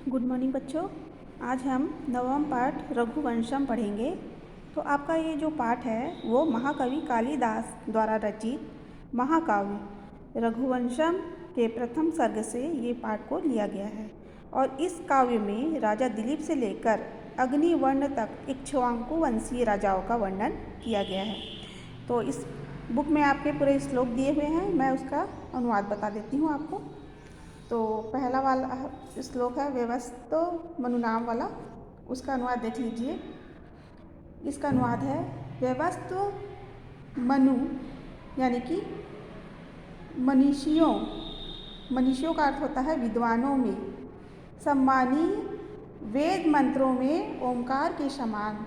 Good morning बच्चों। आज हम नवम पाठ रघुवंशम पढ़ेंगे। तो आपका ये जो पाठ है वो महाकवि कालिदास द्वारा रचित महाकाव्य रघुवंशम के प्रथम सर्ग से ये पाठ को लिया गया है। और इस काव्य में राजा दिलीप से लेकर अग्निवर्ण तक इक्ष्वाकु वंशीय राजाओं का वर्णन किया गया है। तो इस बुक में आपके पूरे श्लोक दिए हुए हैं, मैं उसका अनुवाद बता देती हूँ आपको। तो पहला वाला श्लोक है व्यवस्थो मनु नाम वाला, उसका अनुवाद देख लीजिए। इसका अनुवाद है व्यवस्थो मनु यानी कि मनीषियों, मनीषियों का अर्थ होता है विद्वानों में, सम्मानीय वेद मंत्रों में ओंकार के समान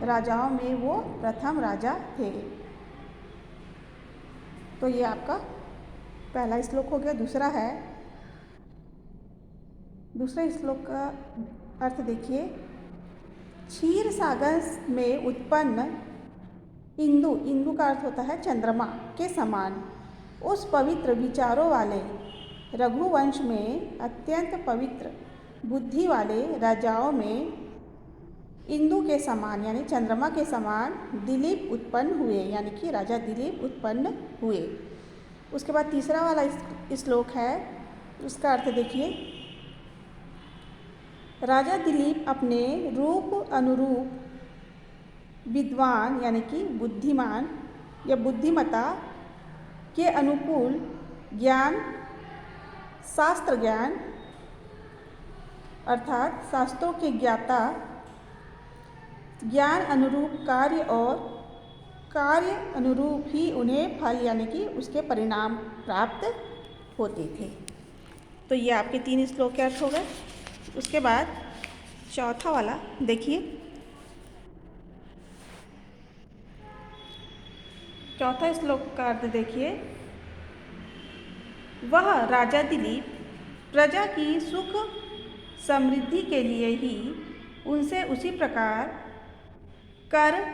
राजाओं में वो प्रथम राजा थे। तो ये आपका पहला श्लोक हो गया। दूसरे श्लोक का अर्थ देखिए। क्षीर सागर में उत्पन्न इंदु, इंदु का अर्थ होता है चंद्रमा के समान, उस पवित्र विचारों वाले रघुवंश में अत्यंत पवित्र बुद्धि वाले राजाओं में इंदु के समान यानी चंद्रमा के समान दिलीप उत्पन्न हुए, यानी कि राजा दिलीप उत्पन्न हुए। उसके बाद तीसरा वाला श्लोक है, उसका अर्थ देखिए। राजा दिलीप अपने रूप अनुरूप विद्वान यानी कि बुद्धिमान या बुद्धिमता के अनुकूल ज्ञान, शास्त्र ज्ञान अर्थात शास्त्रों के ज्ञाता, ज्ञान अनुरूप कार्य और कार्य अनुरूप ही उन्हें फल यानी कि उसके परिणाम प्राप्त होते थे। तो ये आपके 3 श्लोक के अर्थ हो गए। उसके बाद चौथा वाला देखिए। चौथा श्लोक का अर्थ देखिए। वह राजा दिलीप प्रजा की सुख समृद्धि के लिए ही उनसे उसी प्रकार कर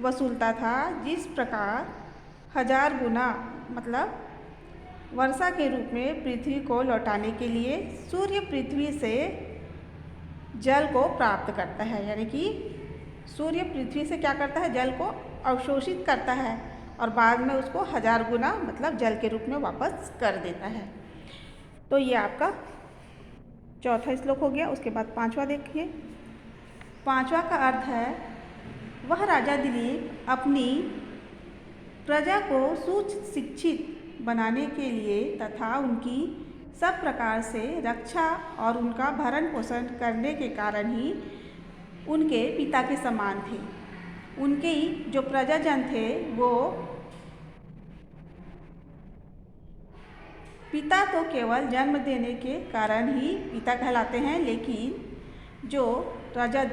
वसूलता था जिस प्रकार 1000 गुना मतलब वर्षा के रूप में पृथ्वी को लौटाने के लिए सूर्य पृथ्वी से जल को प्राप्त करता है, यानी कि सूर्य पृथ्वी से क्या करता है, जल को अवशोषित करता है और बाद में उसको 1000 गुना मतलब जल के रूप में वापस कर देता है। तो ये आपका चौथा श्लोक हो गया। उसके बाद पांचवा देखिए। पांचवा का अर्थ है वह राजा दिलीप अपनी प्रजा को सुशिक्षित बनाने के लिए तथा उनकी सब प्रकार से रक्षा और उनका भरण पोषण करने के कारण ही उनके पिता के समान थे। उनके जो प्रजाजन थे वो पिता तो केवल जन्म देने के कारण ही पिता कहलाते हैं, लेकिन जो राजा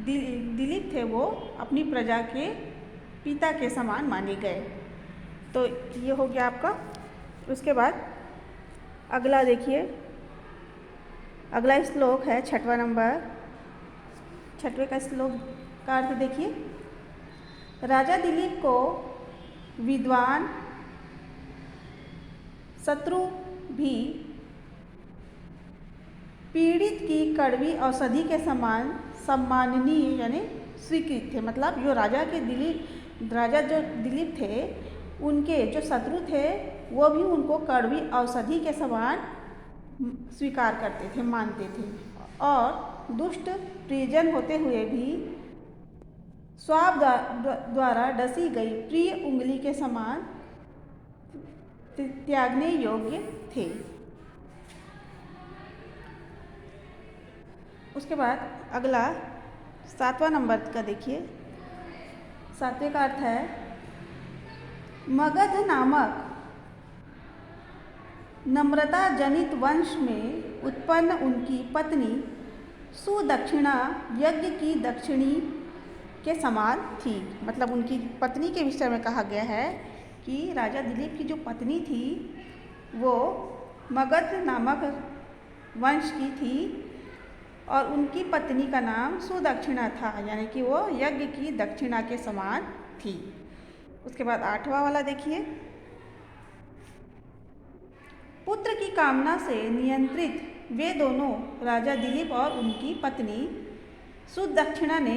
दिलीप थे वो अपनी प्रजा के पिता के समान माने गए। तो ये हो गया आपका। उसके बाद अगला देखिए। अगला श्लोक है छठवें का श्लोक का अर्थ देखिए। राजा दिलीप को विद्वान शत्रु भी पीड़ित की कड़वी औषधि के समान सम्माननीय यानी स्वीकृत थे। मतलब जो राजा जो दिलीप थे उनके जो शत्रु थे वो भी उनको कड़वी औषधि के समान स्वीकार करते थे, मानते थे, और दुष्ट प्रियजन होते हुए भी स्वाब द्वारा डसी गई प्रिय उंगली के समान त्यागने योग्य थे। उसके बाद अगला 7वां नंबर का देखिए। 7वें का अर्थ है मगध नामक नम्रता जनित वंश में उत्पन्न उनकी पत्नी सुदक्षिणा यज्ञ की दक्षिणी के समान थी। मतलब उनकी पत्नी के विषय में कहा गया है कि राजा दिलीप की जो पत्नी थी वो मगध नामक वंश की थी और उनकी पत्नी का नाम सुदक्षिणा था, यानी कि वो यज्ञ की दक्षिणा के समान थी। उसके बाद 8वां वाला देखिए। पुत्र की कामना से नियंत्रित वे दोनों राजा दिलीप और उनकी पत्नी सुदक्षिणा ने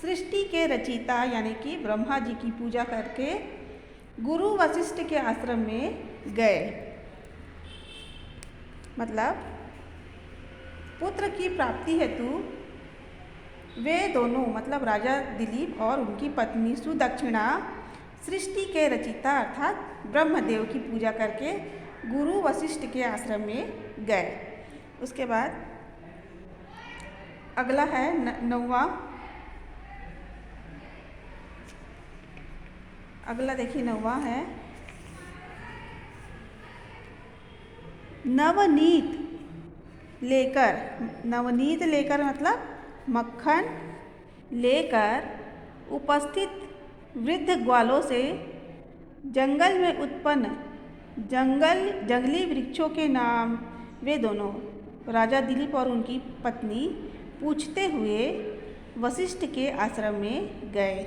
सृष्टि के रचयिता यानी कि ब्रह्मा जी की पूजा करके गुरु वशिष्ठ के आश्रम में गए। मतलब पुत्र की प्राप्ति हेतु वे दोनों मतलब राजा दिलीप और उनकी पत्नी सुदक्षिणा सृष्टि के रचयिता अर्थात ब्रह्मदेव की पूजा करके गुरु वशिष्ठ के आश्रम में गए। उसके बाद अगला है नौवां। अगला देखिए नौवां है नवनीत लेकर मतलब मक्खन लेकर उपस्थित वृद्ध ग्वालों से जंगल में उत्पन्न जंगली वृक्षों के नाम वे दोनों राजा दिलीप और उनकी पत्नी पूछते हुए वशिष्ठ के आश्रम में गए।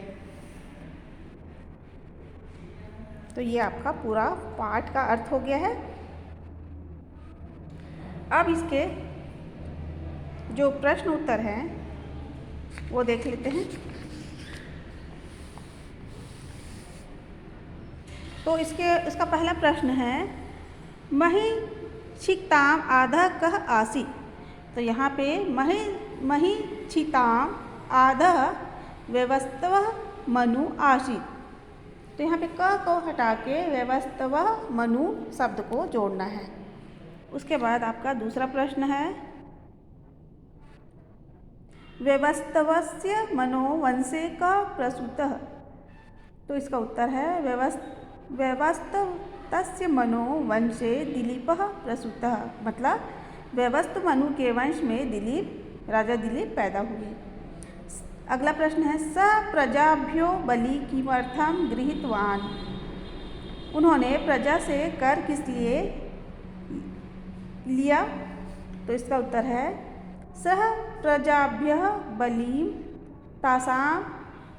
तो ये आपका पूरा पाठ का अर्थ हो गया है। अब इसके जो प्रश्न उत्तर हैं वो देख लेते हैं। तो इसका पहला प्रश्न है मही छिक्ताम आधा कह आसी। तो यहाँ पे मही छिताम आधा व्यवस्तव मनु आसी। तो यहाँ पे क को हटा के व्यवस्तव मनु शब्द को जोड़ना है। उसके बाद आपका दूसरा प्रश्न है व्यवस्तवस्य मनोवंशे का प्रसूतः। तो इसका उत्तर है व्यवस्तवस्य मनोवंशे दिलीपः प्रसूतः। मतलब व्यवस्त मनु के वंश में राजा दिलीप पैदा हुए। अगला प्रश्न है स प्रजाभ्यो बलि किमर्थम गृहीतवान। उन्होंने प्रजा से कर किस लिए लिया। तो इसका उत्तर है सह प्रजाभ्यः बलिं तासां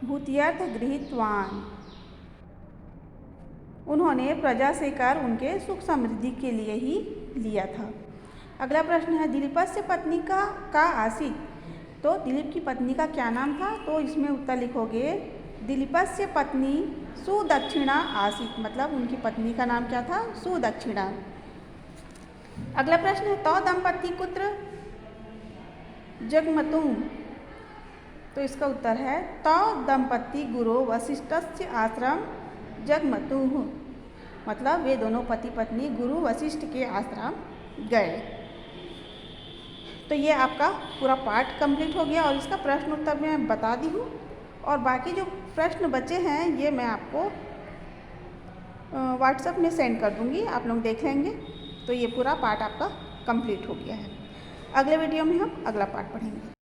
भूत्यर्थ गृहीतवान। उन्होंने प्रजा से कर उनके सुख समृद्धि के लिए ही लिया था। अगला प्रश्न है दिलीपस्य पत्नी का आसीत। तो दिलीप की पत्नी का क्या नाम था। तो इसमें उत्तर लिखोगे दिलीपस्य पत्नी सुदक्षिणा आसीत। मतलब उनकी पत्नी का नाम क्या था सुदक्षिणा। अगला प्रश्न है तौ दंपति कुत्र जगमतुं। तो इसका उत्तर है तौ दंपति गुरु वशिष्ठस्य आश्रम जगमतुः। मतलब वे दोनों पति पत्नी गुरु वशिष्ठ के आश्रम गए। तो ये आपका पूरा पाठ कंप्लीट हो गया और इसका प्रश्न उत्तर मैं बता दी हूँ। और बाकी जो प्रश्न बचे हैं ये मैं आपको व्हाट्सएप में सेंड कर दूँगी, आप लोग देख लेंगे। तो ये पूरा पाठ आपका कंप्लीट हो गया है। अगले वीडियो में हम अगला पाठ पढ़ेंगे।